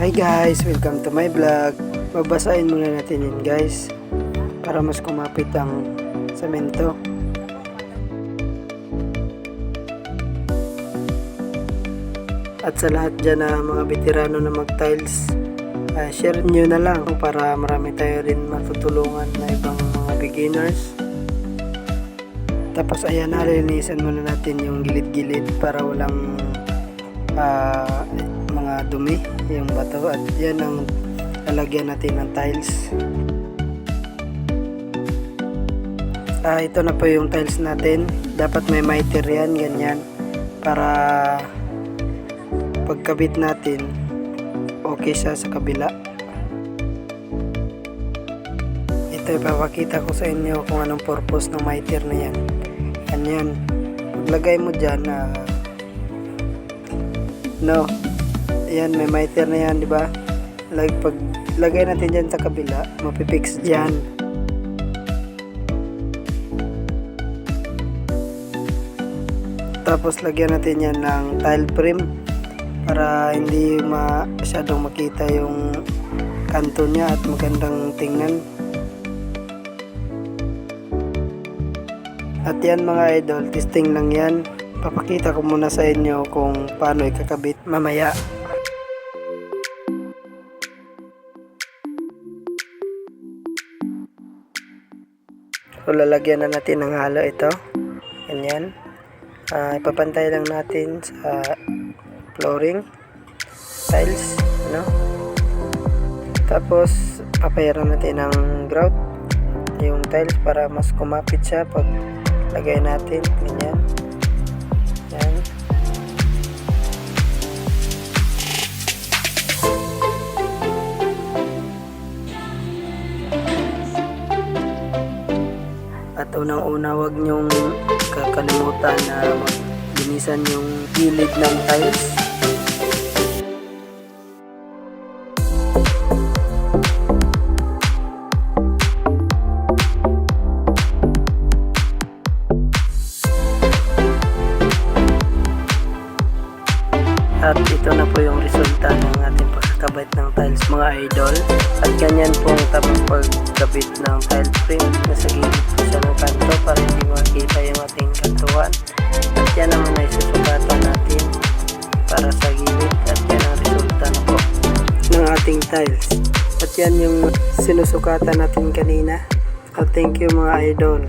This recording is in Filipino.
Hi guys, welcome to my vlog. Babasahin muna natin yun guys para mas kumapit ang semento. At sa lahat dyan na mga veterano na mag-tiles, share nyo na lang para marami tayo rin matutulungan na ibang mga beginners. Tapos ayan, nalinisan muna natin yung gilid-gilid para walang mga dumi yung bato, at yan ang lalagyan natin ng tiles. Ito na po yung tiles natin. Dapat may miter yan, ganyan, para pagkabit natin okay siya sa kabila. Ito ipapakita ko sa inyo kung anong purpose ng miter na yan. Ganyan, paglagay mo dyan ayan, may miter na yan, di ba? Pag lagay natin dyan sa kabila, mapipix dyan. Tapos lagyan natin yan ng tile frame para hindi masyadong makita yung kanto niya at magandang tingnan. At yan mga idol, testing lang yan. Papakita ko muna sa inyo kung paano ikakabit mamaya. So lalagyan na natin ng halo ito. Ganyan. Ipapantay lang natin sa flooring tiles, Tapos papayaran natin ng grout yung tiles para mas kumapit siya pag lagay natin. Ganyan. Yan. At unang-una, wag nyong kakalimutan na maglinisan yung gilid ng tiles. At ito na po yung resulta ng ating pagkakabit ng tiles mga idol. At ganyan pong tapos pagkabit ng tile frame. Nasa gilid po siya ng kanto para hindi makita yung ating kantuan. At yan naman ay susukatan natin para sa gilid. At yan ang resulta na po ng ating tiles. At yan yung sinusukatan natin kanina. At thank you mga idol.